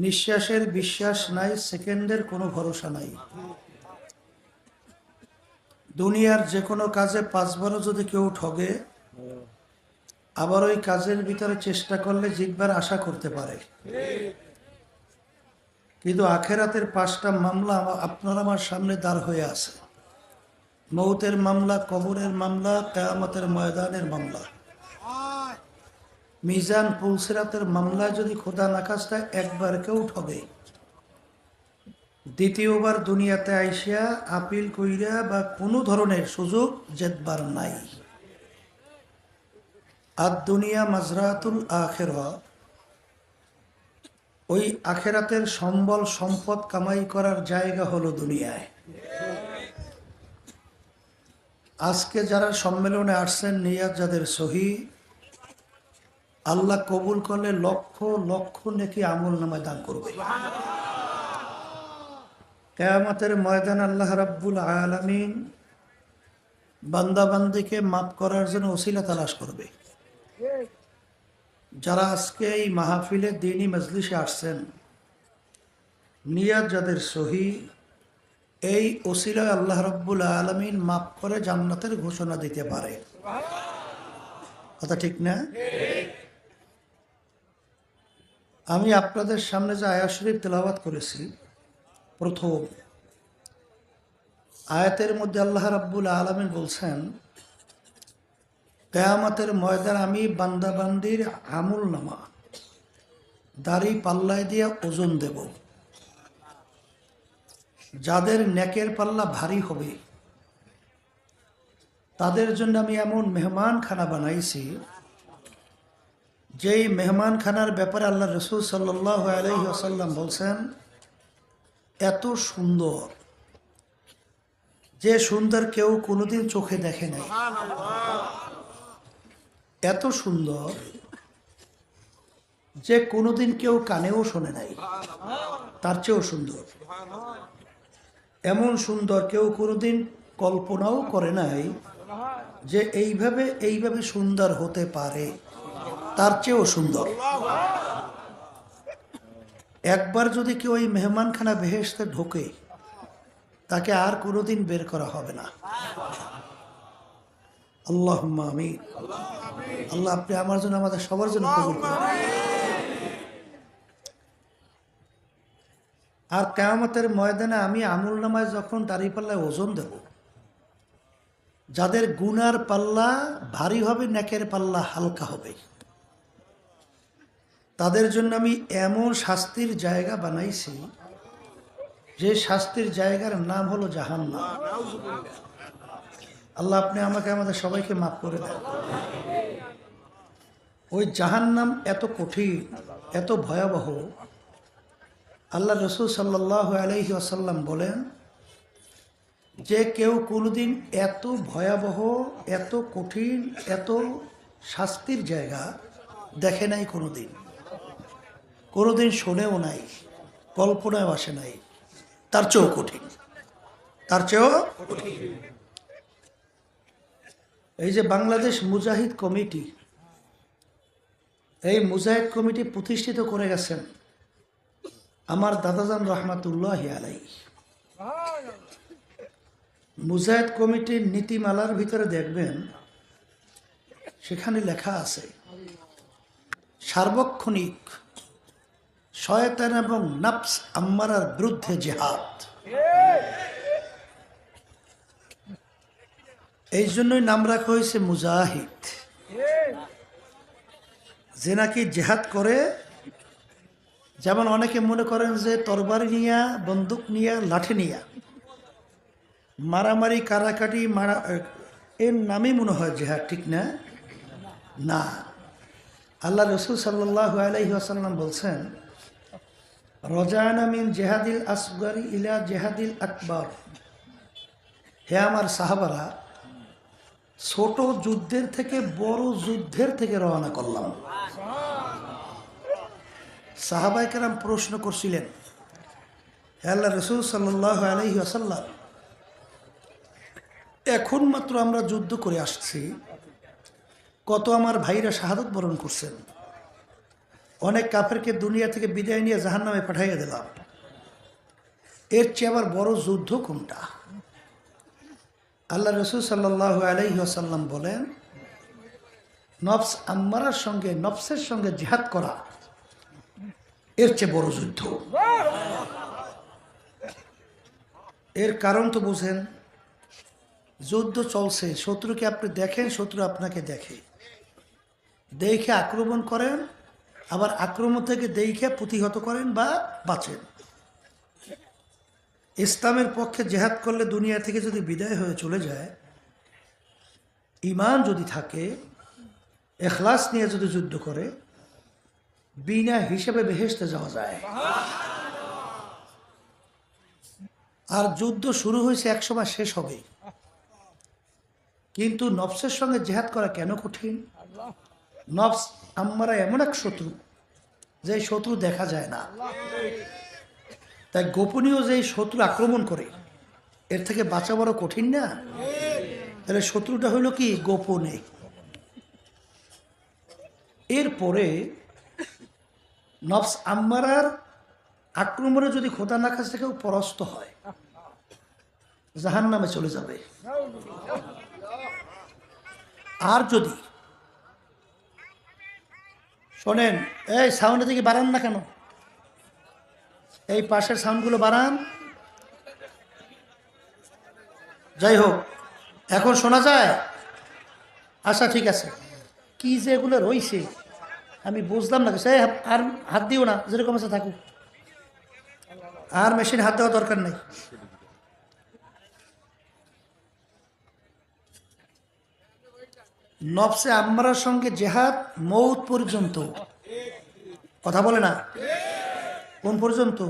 নিঃশ্বাসের বিশ্বাস নাই, সেকেন্ডের কোনো ভরসা নাই। দুনিয়ার যে কোনো কাজে 5 বারও যদি কেউ ঠগে, আবার ওই কাজের ভিতরে চেষ্টা করলে জিতবার আশা করতে পারে। কিন্তু আখেরাতের 5টা মামলা আপনার আমার সামনে দাঁড় হয়ে আছে। মৌতের মামলা, কবরের মামলা, কিয়ামতের ময়দানের মামলা। মিজান পুলসিরাতের মামলা যদি খোদা নাখাস্তা একবার কেউ ঠগে, দ্বিতীয়বার দুনিয়াতে আইসা আপিল কইরা বা কোনো ধরনের সুযোগ জেতবার নাই। আর দুনিয়া মাজরাতুল আখিরা, ওই আখেরাতের সম্বল সম্পদ কামাই করার জায়গা হলো দুনিয়ায়। আজকে যারা সম্মেলনে আসছেন, নিয়াত যাদের সহি, আল্লাহ কবুল করলে লক্ষ লক্ষ নেকি আমল নামায় দান করবে। কিয়ামতের ময়দান আল্লাহ রাব্বুল আলামিন বান্দাবান্দিকে মাফ করার জন্য ওসিলা তালাশ করবে। যারা আজকে এই মাহফিলে দ্বীনি মজলিসে আসছেন, নিয়াত যাদের সহি, এই ওসিলায় আল্লাহ রাব্বুল আলামিন মাফ করে জান্নাতের ঘোষণা দিতে পারে। কথা ঠিক না? আমি আপনাদের সামনে যে আয়াত শরীফ তেলাওয়াত করেছি, প্রথম আয়াতের মধ্যে আল্লাহ রাব্বুল আলামিন বলছেন, কিয়ামতের ময়দান আমি বান্দাবান্দির আমল নামা দাড়ি পাল্লায় দিয়ে ওজন দেব। যাদের নেকের পাল্লা ভারী হবে তাদের জন্য আমি এমন মেহমানখানা বানাইছি, যেই মেহমানখানার ব্যাপারে আল্লাহ রাসূল সাল্লাল্লাহু আলাইহি ওয়াসাল্লাম বলছেন, এত সুন্দর যে সুন্দর কেউ কোনোদিন চোখে দেখে নাই, এত সুন্দর যে কোনোদিন কেউ কানেও শোনে নাই, তার চেয়েও সুন্দর। এমন সুন্দর কেউ কোনোদিন কল্পনাও করে নাই যে এইভাবে সুন্দর হতে পারে, তার চেয়েও সুন্দর। একবার যদি কেউ এই মেহমানখানা বেহেশতে ঢোকে, তাকে আর কোনোদিন বের করা হবে না। আল্লাহুম্মা আমিন। আল্লাহ আপনি আমার জন্য, আমাদের সবার জন্য কবুল করুন। আর কিয়ামতের ময়দানে আমি আমল নামায় যখন দাড়ি পাল্লায় ওজন দেব, যাদের গুনার পাল্লা ভারী হবে, নেকের পাল্লা হালকা হবে, তাদের জন্য আমি এমন শাস্তির জায়গা বানাইছি, যে শাস্তির জায়গার নাম হলো জাহান্নাম। আল্লাহ আপনি আমাকে, আমাদের সবাইকে মাফ করে দেন। ওই জাহান্নাম এত কঠিন, এত ভয়াবহ। আল্লাহ রাসূল সাল্লাল্লাহু আলাইহি ওয়াসাল্লাম বলেন, যে কেউ কোনোদিন এত ভয়াবহ, এত কঠিন, এত শাস্তির জায়গা দেখে নাই, কোনোদিন শোনেও নাই, কল্পনায় আসে নাই, তার চেয়েও কঠিন, তার চেয়েও কঠিন। এই যে বাংলাদেশ মুজাহিদ কমিটি, এই মুজাহিদ কমিটি প্রতিষ্ঠিত করে গেছেন আমার দাদাজান রহমাতুল্লাহি আলাইহি। মুজাহিদ কমিটির নীতিমালার ভিতরে দেখবেন, সেখানে লেখা আছে, সার্বক্ষণিক শয়তান এবং নফস আম্মারার বিরুদ্ধে জিহাদ। এই জন্যই নাম রাখা হয়েছে মুজাহিদ, যে নাকি জিহাদ করে। যেমন অনেকে মনে করেন যে তরবারি নিয়া, বন্দুক নিয়া, লাঠি নিয়া মারামারি, কারাকাটি, এর নামই মনে হয় জিহাদ, ঠিক না? না, আল্লাহ রাসূল সাল্লাল্লাহু আলাইহি ওয়াসাল্লাম বলছেন, রজানা মিন জিহাদিল আসগরি ইলা জিহাদিল আকবার। হে আমার সাহাবারা, ছোট যুদ্ধের থেকে বড় যুদ্ধের থেকে রওনা করলাম। সাহাবায়ে কেরাম প্রশ্ন করছিলেন, হে আল্লাহ রাসূল সাল্লাল্লাহু আলাইহি ওয়াসাল্লাম, এখন মাত্র আমরা যুদ্ধ করে আসছি, কত আমার ভাইরা শাহাদাত বরণ করছেন, অনেক কাফেরকে দুনিয়া থেকে বিদায় নিয়ে জাহান্নামে পাঠাইয়া দিলাম। এর চেয়ে আবার বড় যুদ্ধ কোনটা? আল্লাহ রসুল সাল্লাল্লাহু আলাইহি ওয়াসাল্লাম বলেন, নফস আম্মারার সঙ্গে, নফসের সঙ্গে জিহাদ করা এর চেয়ে বড় যুদ্ধ। এর কারণ তো বুঝেন, যুদ্ধ চলছে, শত্রুকে আপনি দেখেন, শত্রু আপনাকে দেখে, দেখে আক্রমণ করেন, আবার আক্রমণ থেকে দেখে প্রতিহত করেন বা বাঁচেন। ইসলামের পক্ষে জেহাদ করলে দুনিয়া থেকে যদি বিদায় হয়ে চলে যায়, ঈমান যদি থাকে, ইখলাস নিয়ে যদি যুদ্ধ করে, বিনা হিসেবে বেহেশতে যাওয়া যায়। আর যুদ্ধ শুরু হয়েছে, একসময় শেষ হবে। কিন্তু নফসের সঙ্গে জেহাদ করা কেন কঠিন? নফস আম্মারা এমন এক শত্রু, যে শত্রু দেখা যায় না। তাই গোপনীয় যে শত্রু আক্রমণ করে, এর থেকে বাঁচা বড় কঠিন না? তাহলে শত্রুটা হইল কি? গোপনে। এরপরে নফস আম্মারার আক্রমণে যদি খোদা না কাছ থেকেও পরাস্ত হয়, জাহান্নামে চলে যাবে। আর যদি শোনেন, এই সাউন্ড থেকে বাড়ান না কেন? এই পাশের সাউন্ডগুলো বাড়ান। যাই হোক, এখন শোনা যায়? আচ্ছা ঠিক আছে। কি যে এগুলো রইছে আমি বুঝলাম না। আর হাত দিও না, যেরকম আছে থাকুক, আর মেশিন হাত দেওয়া দরকার নেই। নফসে আম্মারার সঙ্গে জেহাদ মৌত পর্যন্ত। কথা বলে না? কোন পর্যন্ত?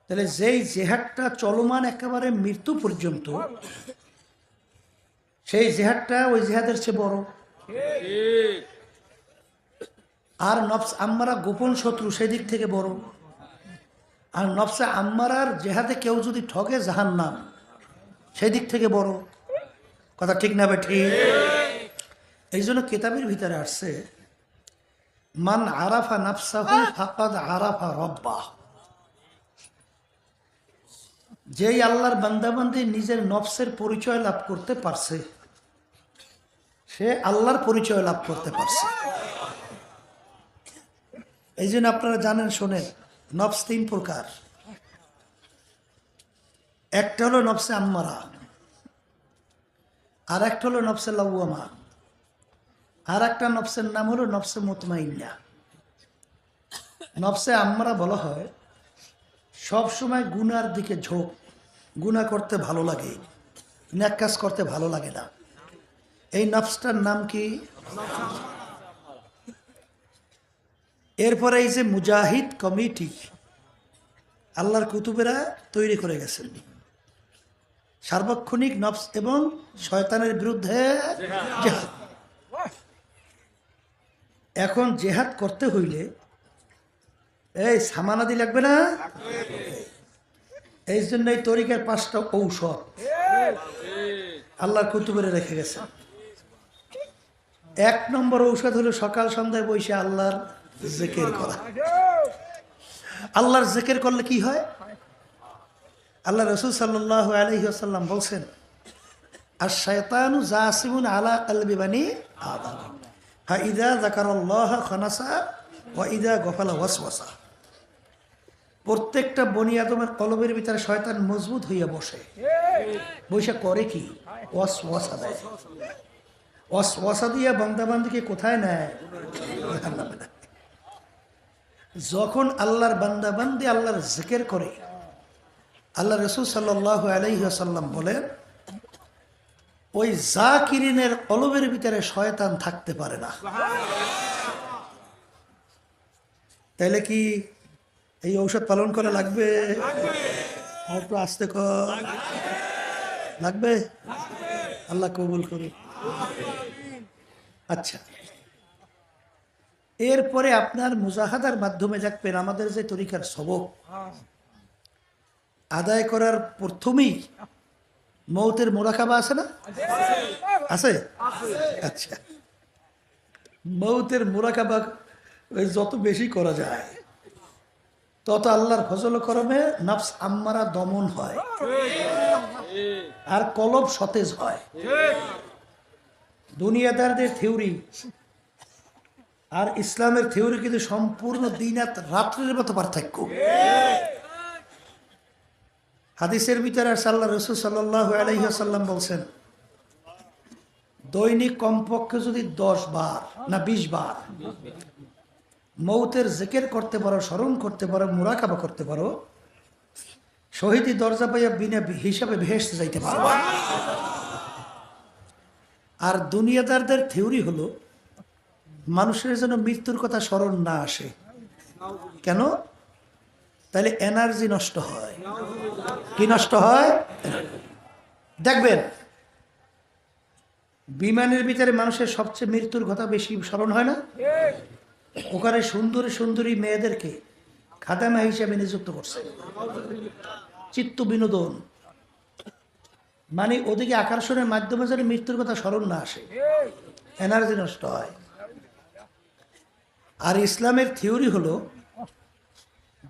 তাহলে যেই জেহাদটা চলমান একেবারে মৃত্যু পর্যন্ত, সেই জেহাদটা ওই জেহাদের চেয়ে বড়। আর নফস আম্মারা গোপন শত্রু, সেই দিক থেকে বড়। আর নফসে আম্মারার জেহাদে কেউ যদি ঠকে, জাহান্নাম, সেই দিক থেকে বড়। কথা ঠিক না বেঠি? এই জন্য কিতাবের ভিতরে আসছে, মান আরাফা নাফসাহু ফাকাদ আরাফা রব্বাহ। যেই আল্লাহর বান্দাবান্দি নিজের নফসের পরিচয় লাভ করতে পারছে, সে আল্লাহর পরিচয় লাভ করতে পারছে। এই জন্য আপনারা জানেন, শোনেন, নফস তিন প্রকার। একটা হলো নফসে আম্মারা, আর একটা হলো নফসে লাওয়ামা, আর একটা নফসের নাম হলো নফসে মুতমাইন্না। নফসে আম্মারা বলা হয় সব সময় গুনার দিকে ঝোঁক, গুনাহ করতে ভালো লাগে, নেক কাজ করতে ভালো লাগে না। এই নফসটার নাম কি? এরপরে এই যে মুজাহিদ কমিটি আল্লাহর কুতুবেরা তৈরি করে গেছেন, সার্বক্ষণিক নফস এবং শয়তানের বিরুদ্ধে জেহাদ। এখন জেহাদ করতে হইলে এই সামানাদি লাগবে না? এই জন্য এই তরিকার 5টা ঔষধ আল্লাহর কুতুবেরা রেখে গেছে। 1 নম্বর ঔষধ হলো সকাল সন্ধ্যায় বসে আল্লাহর জিকির করা। আল্লাহর জিকির করলে কি হয়? আল্লাহ রাসূল সাল্লাল্লাহু আলাইহি ওয়াসাল্লাম বলছেন, আশ-শায়তানু জাসিমুন আলা কলবি বানি আদম, ফাইদা যাকারাল্লাহ খানাসা ওয়া ইদা গফালা ওয়াসওয়াসা। প্রত্যেকটা বনি আদমের কলবের ভিতরে শয়তান মজবুত হইয়া বসে। বৈশা করে কি? ওয়াসওয়াসা দেয়। ওয়াসওয়াসা দিয়া বান্দাবান্দিকে কোথায় নেয়? যখন আল্লাহর বান্দাবান্দি আল্লাহর জিকির করে, আল্লাহ রাসূল সাল্লাল্লাহু আলাইহি ওয়াসাল্লাম বলেন, ওই জাকিরিনের কলবের ভিতরে শয়তান থাকতে পারে না। তাইলে কি এই ঔষধ পালন করা লাগবে? একটু আস্তে কর, লাগবে? আল্লাহ কবুল করুন। আচ্ছা, এরপরে আপনার মুজাহাদার মাধ্যমে দেখবেন আমাদের যে তরিকার সবক আদায় করার প্রথমেই মৌতের মোরাকাবা আছে না? আছে? আচ্ছা, মৌতের মোরাকাবা ওই যত বেশি করা যায় তত আল্লাহর ফজল করমে নফস আম্মারা দমন হয় আর কলব সতেজ হয়। দুনিয়াদারদের থিওরি আর ইসলামের থিওরি কিন্তু সম্পূর্ণ দিন আর রাত্রের মতো পার্থক্য। হাদিসের ভিতরে আল্লাহ রাসূল সাল্লাল্লাহু আলাইহি ওয়াসাল্লাম বলছেন, দৈনিক কমপক্ষে যদি 10 বার না 20 বার মৌতের জিকির করতে পারো, স্মরণ করতে পারো, মুরাকাবা করতে পারো, শহীদি দরজা পাইয়া বিনা হিসাবে বেহেশতে যাইতে পারো। আর দুনিয়াদারদের থিওরি হলো মানুষের যেন মৃত্যুর কথা স্মরণ না আসে। কেন? তাহলে এনার্জি নষ্ট হয়। কি নষ্ট হয়? দেখবেন বিমানের ভিতরে মানুষের সবচেয়ে মৃত্যুর কথা বেশি স্মরণ হয় না? ওখানে সুন্দরী সুন্দরী মেয়েদেরকে খাদেমা হিসেবে নিযুক্ত করছে, চিত্ত বিনোদন, মানে ওদিকে আকর্ষণের মাধ্যমে যেন মৃত্যুর কথা স্মরণ না আসে, এনার্জি নষ্ট হয়। আর ইসলামের থিওরি হলো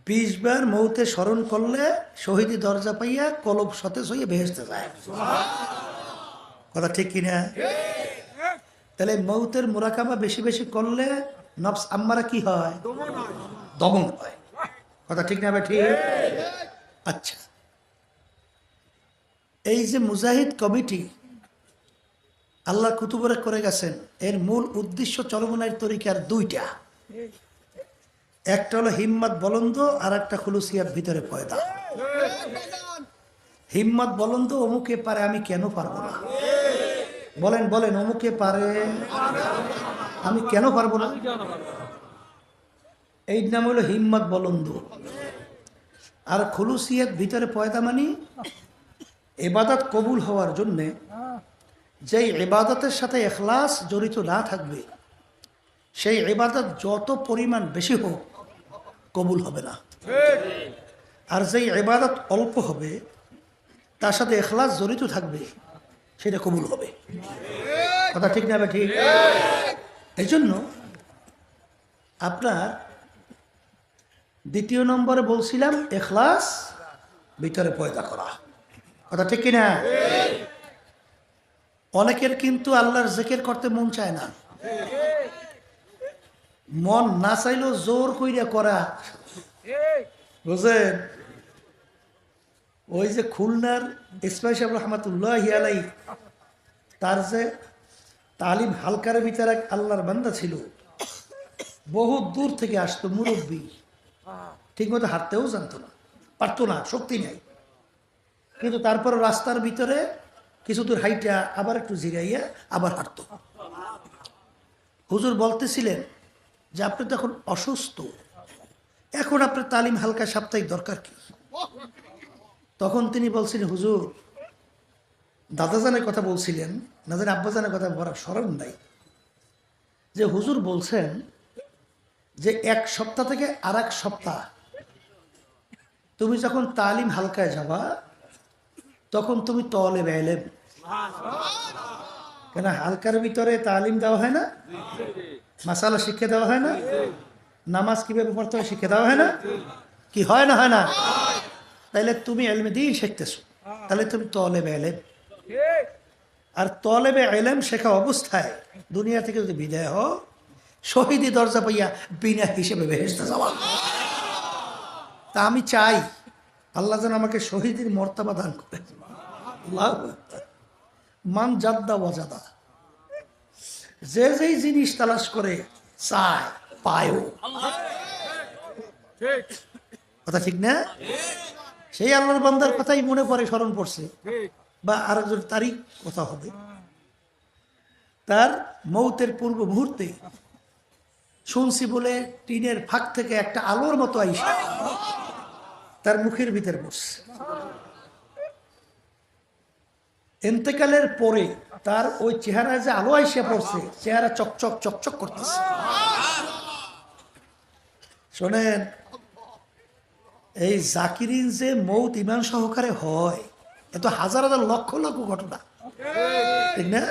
20 বার মৌতে স্মরণ করলে শহীদি দরজা পাইয়া কলব সতেজ হয়ে বেহেশতে যায়। কথা ঠিক কিনা? তাহলে মৌতের মুরাকাবা বেশি বেশি করলে নফস আম্মারা কি হয়? দমন হয়। কথা ঠিক না ভাই? ঠিক। আচ্ছা, এই যে মুজাহিদ কমিটি আল্লাহ কুতুবরে করে গেছেন, এর মূল উদ্দেশ্য চলমনের তরিকার 2টা। একটা হলো হিম্মত বলন্দ, আর একটা খুলুসিয়াত ভিতরে পয়দা। হিম্মত বলন্দ, অমুকে পারে আমি কেন পারবো না? বলেন বলেন, অমুকে পারে আমি কেন পারবো না? এই নাম হলো হিম্মত বলন্দ। আর খুলুসিয়াত ভিতরে পয়দা মানে ইবাদত কবুল হওয়ার জন্যে যেই ইবাদতের সাথে ইখলাস জড়িত না থাকবে, সেই ইবাদত যত পরিমাণ বেশি হোক কবুল হবে না। আর যেই ইবাদত অল্প হবে তার সাথে ইখলাস জড়িত থাকবে, সেটা কবুল হবে। কথা ঠিক না? ঠিক। এই জন্য আপনার 2 নম্বরে বলছিলাম ইখলাস ভিতরে পয়দা করা। কথা ঠিক কিনা? অনেকের কিন্তু আল্লাহর জিকির করতে মন চায় না, মন না চাইলেও জোর কইরা করা, বুঝলেন? ওই যে খুলনার ইসমাইল সাহেব রহমাতুল্লাহি আলাইহি, তার যে তালিম হালকার ভিতরে এক আল্লাহর বান্দা ছিল, বহু দূর থেকে আসতো, মুরব্বী, ঠিক মতো হাঁটতেও জানতো না, পারতো না, শক্তি নেই, কিন্তু তারপর রাস্তার ভিতরে কিছু দূর হাইটা আবার একটু জিরাইয়া আবার হাঁটতো। হুজুর বলতেছিলেন যে আপনি তো এখন অসুস্থ, এখন আপনার তালিম হালকা সাপ্তাহিক দরকার কি? তখন তিনি বলছিলেন, হুজুর, দাদাজানের কথা বলছিলেন, না জানি আব্বাজানের কথা বলার স্মরণ নাই, যে হুজুর বলছেন যে 1 সপ্তাহ থেকে আর 1 সপ্তাহ তুমি যখন তালিম হালকায় যাবা, তখন তুমি তলেব ইলম, কেন হালকার ভিতরে তালিম দেওয়া হয় না, মাসালা শিক্ষা দেওয়া হয় না, নামাজ কিভাবে পড়তে হয় শিক্ষা দেওয়া হয় না, কি হয় না? হয় না? তাইলে তুমি ইলমে দিন শিখতেছো, তাহলে তুমি তলেব ইলম। আর তলেবে ইলম শেখা অবস্থায় দুনিয়া থেকে যদি বিদায় হও, শহীদি দরজা পাইয়া বিনা হিসেবে বেহেশতে যাওয়া। তা আমি চাই আল্লাহ যেন আমাকে শহীদের মর্তবা দান করে। মান জাদ্দা ওয়াজাদা, যে যেই জিনিস তালাশ করে চায় পায়ও। কথা ঠিক না? সেই আল্লাহর বান্দার কথাই মনে পড়ে, স্মরণ পড়ছে, বা আরেকজন তারই কথা হবে। তার মৌতের পূর্ব মুহূর্তে শুনছি বলে টিনের ফাঁক থেকে একটা আলোর মতো আইসা তার মুখের ভিতরে পড়ছে। ইন্তেকালের পরে তার ওই চেহারায় যে আলো আইসা পড়ছে, চেহারা চকচক চকচক করতেছে। শোনেন, এই জাকিরিন যে মৌত ইমান সহকারে হয়, এত হাজার হাজার লক্ষ লক্ষ ঘটনা, ঠিক না?